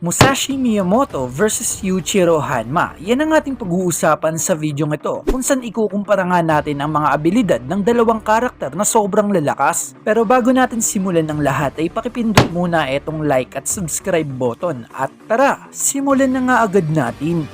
Musashi Miyamoto versus Yuichiro Hanma. Yan ang ating pag-uusapan sa videong ito kung saan ikukumpara nga natin ang mga abilidad ng dalawang karakter na sobrang lalakas. Pero bago natin simulan ng lahat ay pakipindot muna itong like at subscribe button at tara, simulan na nga agad natin.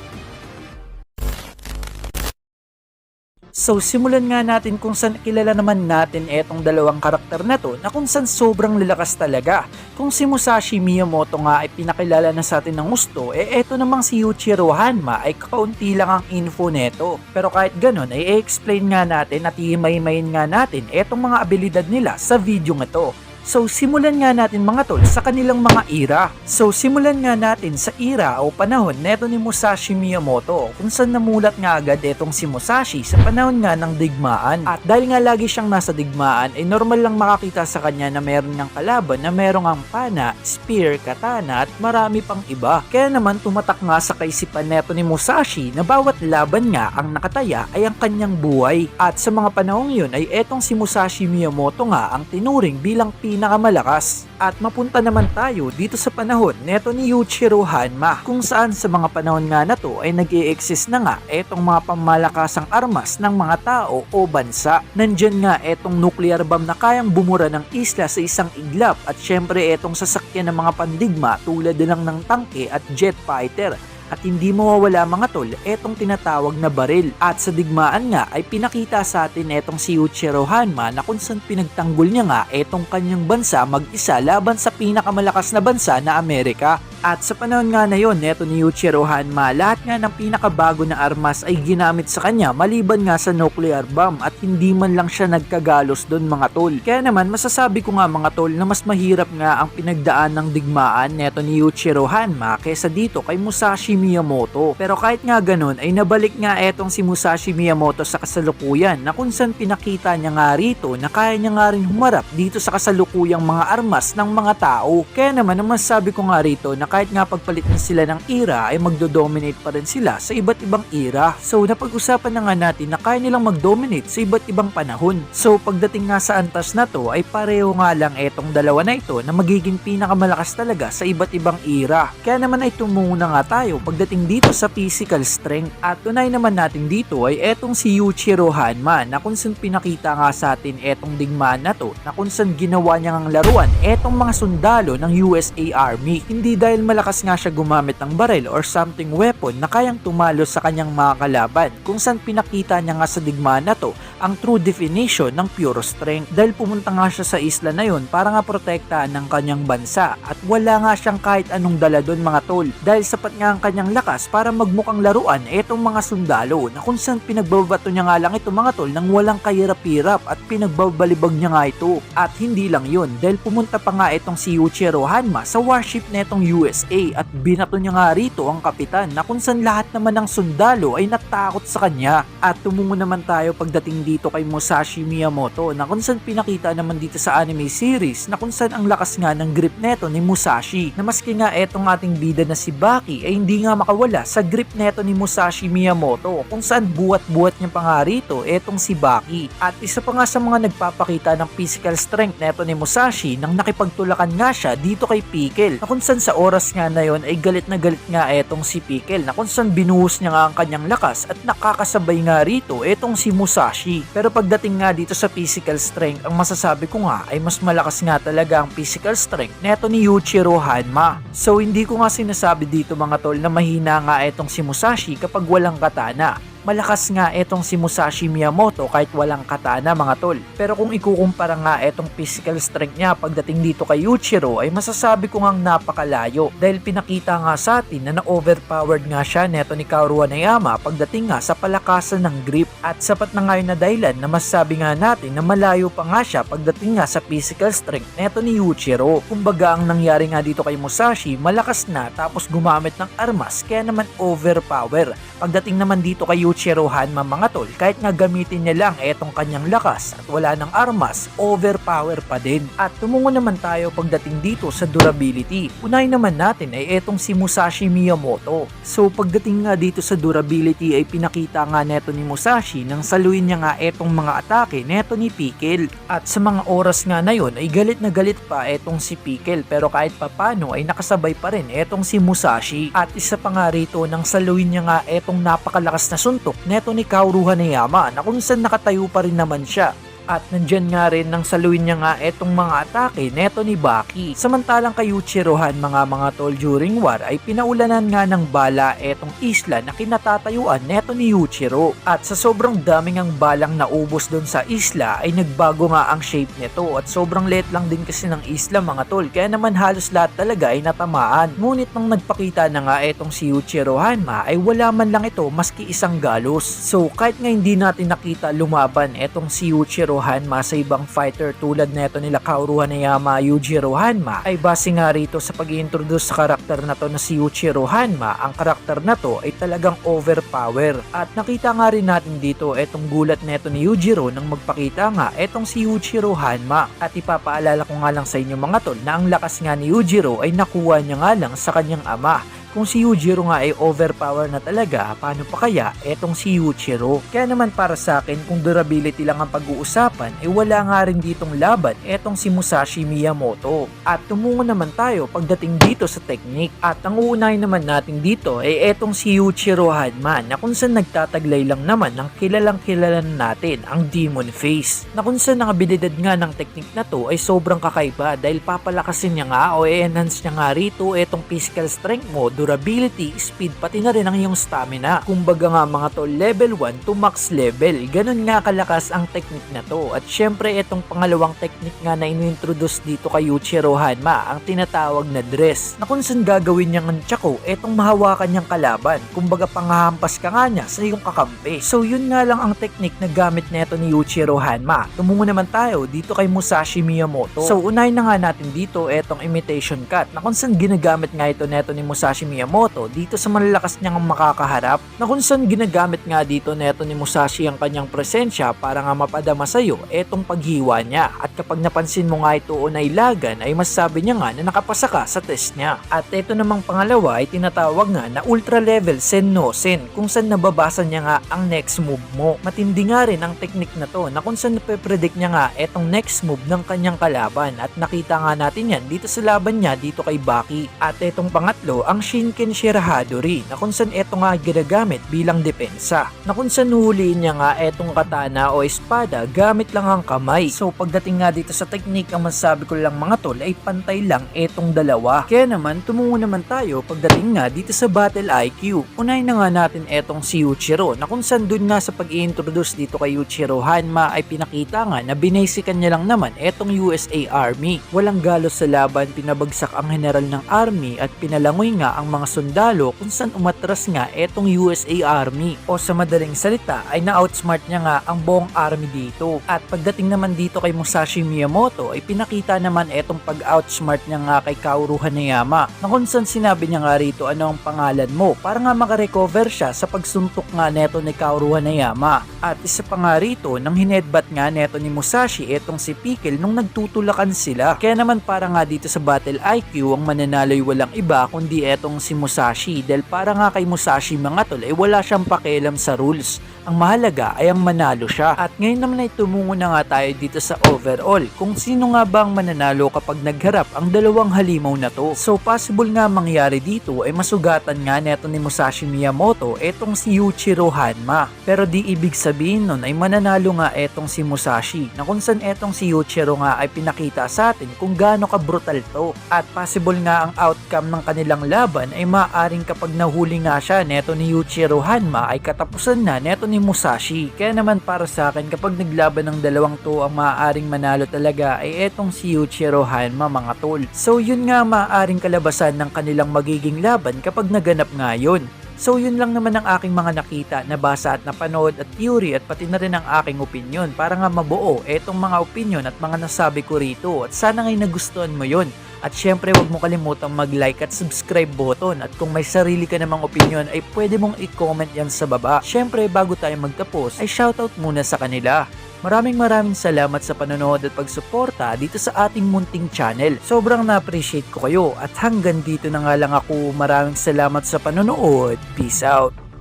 So simulan nga natin kung saan kilala naman natin etong dalawang karakter na to na kung saan sobrang lalakas talaga. Kung si Musashi Miyamoto nga ay pinakilala na sa atin ng gusto, eto namang si Yuichiro Hanma ay kaunti lang ang info neto. Pero kahit ganun ay i-explain nga natin at himay-mayin nga natin etong mga abilidad nila sa video ito. So simulan nga natin mga tol sa kanilang mga era. So simulan nga natin sa era o panahon neto ni Musashi Miyamoto kung saan namulat nga agad etong si Musashi sa panahon nga ng digmaan. At dahil nga lagi siyang nasa digmaan ay normal lang makakita sa kanya na meron ngang kalaban na merong ang pana, spear, katana at marami pang iba. Kaya naman tumatak nga sa kaisipan neto ni Musashi na bawat laban nga ang nakataya ay ang kanyang buhay. At sa mga panahong yun ay etong si Musashi Miyamoto nga ang tinuring bilang pinakamalakas. At mapunta naman tayo dito sa panahon neto ni Yuichiro Hanma kung saan sa mga panahon nga na to ay nag-i-exist na nga etong mga pamalakasang armas ng mga tao o bansa. Nandyan nga etong nuclear bomb na kayang bumura ng isla sa isang iglap at syempre etong sasakyan ng mga pandigma tulad lang ng tangke at jet fighter. At hindi mawawala mga tol, etong tinatawag na baril. At sa digmaan nga ay pinakita sa atin etong si Yuichiro Hanma na kung saan pinagtanggol niya nga etong kanyang bansa mag-isa laban sa pinakamalakas na bansa na Amerika. At sa panahon nga na yon, neto ni Yuichiro Hanma, lahat nga ng pinakabago na armas ay ginamit sa kanya maliban nga sa nuclear bomb at hindi man lang siya nagkagalos doon mga tol. Kaya naman masasabi ko nga mga tol na mas mahirap nga ang pinagdaan ng digmaan neto ni Yuichiro Hanma kaysa dito kay Musashi Miyamoto. Pero kahit nga ganun ay nabalik nga etong si Musashi Miyamoto sa kasalukuyan na kung saan pinakita niya nga rito na kaya niya nga rin humarap dito sa kasalukuyang mga armas ng mga tao. Kaya naman ang masasabi ko nga rito na kahit nga pagpalit na sila ng era ay magdo-dominate pa rin sila sa iba't ibang era. So napag-usapan na nga natin na kaya nilang mag-dominate sa iba't ibang panahon. So pagdating nga sa antas na to ay pareho nga lang etong dalawa na ito na magiging pinakamalakas talaga sa iba't ibang era. Kaya naman ay tumungo na nga tayo pagdating dito sa physical strength. At tunay naman natin dito ay etong si Yuichiro Hanma na kung saan pinakita nga sa atin etong digmaan na to na kung saan ginawa niya ngang laruan etong mga sundalo ng USA Army. Hindi dahil malakas nga siya gumamit ng baril or something weapon na kayang tumalo sa kanyang mga kalaban, kung saan pinakita niya nga sa digmaan na to ang true definition ng pure strength. Dahil pumunta nga siya sa isla na yun para nga protektahan ng kanyang bansa at wala nga siyang kahit anong dala doon mga tol, dahil sapat nga ang kanyang lakas para magmukhang laruan etong mga sundalo na kung saan pinagbabato niya nga lang ito mga tol nang walang kahirap-hirap at pinagbabalibag niya nga ito. At hindi lang yun, dahil pumunta pa nga itong si Yuichiro Hanma sa warship netong USA at binato niya nga rito ang kapitan na kung saan lahat naman ng sundalo ay natakot sa kanya. At tumungo naman tayo pagdating dito kay Musashi Miyamoto na kung saan pinakita naman dito sa anime series na kung saan ang lakas nga ng grip neto ni Musashi na maski nga etong ating bida na si Baki ay hindi nga makawala sa grip neto ni Musashi Miyamoto kung saan buwat-buwat niya pa nga rito etong si Baki. At isa pa nga sa mga nagpapakita ng physical strength neto ni Musashi nang nakipagtulakan nga siya dito kay Pickle na kung saan sa oras nga na yon ay galit na galit nga etong si Pickle na kung saan binuhos niya nga ang kanyang lakas at nakakasabay nga rito etong si Musashi. Pero pagdating nga dito sa physical strength, ang masasabi ko nga ay mas malakas nga talaga ang physical strength neto ni Yuichiro Hanma. So hindi ko nga sinasabi dito mga tol na mahina nga etong si Musashi kapag walang katana. Malakas nga etong si Musashi Miyamoto kahit walang katana mga tol. Pero kung ikukumpara nga etong physical strength niya pagdating dito kay Yuichiro ay masasabi ko ngang napakalayo. Dahil pinakita nga sa atin na na-overpowered nga siya neto ni Kaoru Hanayama pagdating nga sa palakasan ng grip. At sapat na nga yun na dahilan na masasabi nga natin na malayo pa nga siya pagdating nga sa physical strength neto ni Yuichiro. Kumbaga ang nangyari nga dito kay Musashi, malakas na tapos gumamit ng armas kaya naman overpower. Pagdating naman dito kay Yuichiro Yuichiro Hanma mga tol, kahit nga gamitin niya lang etong kanyang lakas at wala ng armas, overpower pa din. At tumungo naman tayo pagdating dito sa durability. Unahin naman natin ay etong si Musashi Miyamoto. So pagdating nga dito sa durability ay pinakita nga neto ni Musashi nang saluin niya nga etong mga atake neto ni Pickle. At sa mga oras nga na yon ay galit na galit pa etong si Pickle, pero kahit papano ay nakasabay pa rin etong si Musashi. At isa pa nga rito nang saluin niya nga etong napakalakas na suntok neto ni Kaoru Hanayama na kung saan nakatayo pa rin naman siya. At nandyan nga rin nang saluin niya nga etong mga atake neto ni Baki. Samantalang kay Yuichiro Hanma mga tol during war ay pinaulanan nga ng bala etong isla na kinatatayuan neto ni Yuichiro. At sa sobrang daming ang balang naubos doon sa isla ay nagbago nga ang shape nito at sobrang liit lang din kasi ng isla mga tol, kaya naman halos lahat talaga ay natamaan. Ngunit nang nagpakita na nga etong si Yuichiro Hanma ay wala man lang ito maski isang galos. So kahit nga hindi natin nakita lumaban etong si Yuichiro Hanma sa ibang fighter tulad neto nila Kaoru Hanayama, Yujiro Hanma, ay base nga rito sa pag-i-introduce sa karakter na to na si Yuichiro Hanma, ang karakter na to ay talagang overpower. At nakita nga rin natin dito etong gulat neto ni Yujiro nang magpakita nga etong si Yuichiro Hanma. At ipapaalala ko nga lang sa inyo mga tol na ang lakas nga ni Yujiro ay nakuha niya nga lang sa kanyang ama. Kung si Yujiro nga ay overpower na talaga, paano pa kaya etong si Yuichiro? Kaya naman para sa akin, kung durability lang ang pag-uusapan, ay wala nga rin ditong laban etong si Musashi Miyamoto. At tumungo naman tayo pagdating dito sa technique. At ang uunahin naman natin dito ay etong si Yuichiro Hanma na kung saan nagtataglay lang naman ng kilalang kilala natin ang Demon Face. Na kung saan ang abilidad nga ng technique na to ay sobrang kakaiba dahil papalakasin niya nga o i-enhance niya nga rito etong physical strength mo, durability, speed, pati na rin ang iyong stamina. Kumbaga nga mga tol, level 1 to max level. Ganun nga kalakas ang technique na to. At syempre itong pangalawang technique nga na inintroduce dito kay Yuichiro Hanma, ang tinatawag na dress. Na kung saan gagawin niyang nunchaku, etong mahawakan niyang kalaban. Kumbaga panghahampas ka nga niya sa iyong kakampi. So yun nga lang ang technique na gamit neto ni Yuichiro Hanma. Tumungo naman tayo dito kay Musashi Miyamoto. So unahin na nga natin dito etong imitation cut na kung saan ginagamit nga ito neto ni Musashi Miyamoto dito sa malalakas niyang makakaharap, na kung saan ginagamit nga dito neto ni Musashi ang kanyang presensya para nga mapadama sa'yo etong paghiwa niya. At kapag napansin mo nga ito o nailagan ay masasabi niya nga na nakapasa ka sa test niya. At ito namang pangalawa ay tinatawag nga na ultra level Sen no Sen, kung saan nababasa niya nga ang next move mo. Matindi nga rin ang technique na to na kung saan nape-predict niya nga etong next move ng kanyang kalaban, at nakita nga natin yan dito sa laban niya dito kay Baki. At etong pangatlo ang Shinken Shirahadori na kung saan eto nga ginagamit bilang depensa, na kung saan huhuliin niya nga etong katana o espada gamit lang ang kamay. So pagdating nga dito sa technique, ang masasabi ko lang mga tol ay pantay lang etong dalawa. Kaya naman tumungo naman tayo pagdating nga dito sa battle IQ. Unahin na nga natin etong si Yuichiro na kung saan dun nga sa pag-i-introduce dito kay Yuichiro Hanma ay pinakita nga na binasican niya lang naman etong USA Army. Walang galos sa laban, pinabagsak ang general ng army at pinalangoy nga ang mga sundalo kung saan umatras nga etong USA Army, o sa madaling salita ay na-outsmart niya nga ang buong army dito. At pagdating naman dito kay Musashi Miyamoto ay pinakita naman etong pag-outsmart niya nga kay Kaoru Hanayama, na kung saan sinabi niya nga rito ano ang pangalan mo para nga makarecover siya sa pagsuntok nga neto ni Kaoru Hanayama. At isa pa nga rito nang hinedbat nga neto ni Musashi etong si Pickle nung nagtutulakan sila. Kaya naman para nga dito sa battle IQ ang mananalo'y walang iba kundi etong si Musashi, dahil para nga kay Musashi mga tol ay wala siyang pakialam sa rules. Ang mahalaga ay ang manalo siya. At ngayon naman ay tumungo na nga tayo dito sa overall, kung sino nga ba ang mananalo kapag nagharap ang dalawang halimaw na to. So possible nga mangyari dito ay masugatan nga neto ni Musashi Miyamoto etong si Yuichiro Hanma. Pero di ibig sabihin nun ay mananalo nga etong si Musashi, na kung saan etong si Yuichiro nga ay pinakita sa atin kung gaano ka brutal to. At possible nga ang outcome ng kanilang laban ay maaaring kapag nahuli nga siya neto ni Yuichiro Hanma ay katapusan na neto ni Musashi. Kaya naman para sa akin, kapag naglaban ng dalawang to, ang maaaring manalo talaga ay etong si Yuichiro Hanma mga tol. So yun nga maaaring kalabasan ng kanilang magiging laban kapag naganap nga yun. So yun lang naman ang aking mga nakita, nabasa at napanood at theory, at pati na rin ang aking opinion para nga mabuo etong mga opinion at mga nasabi ko rito, at sana nga'y nagustuhan mo yun. At syempre huwag mo kalimutang mag-like at subscribe button, at kung may sarili ka namang opinion ay pwede mong i-comment yan sa baba. Syempre bago tayo magtapos ay shoutout muna sa kanila. Maraming salamat sa panonood at pagsuporta dito sa ating munting channel. Sobrang na-appreciate ko kayo at hanggang dito na nga lang ako. Maraming salamat sa panonood. Peace out.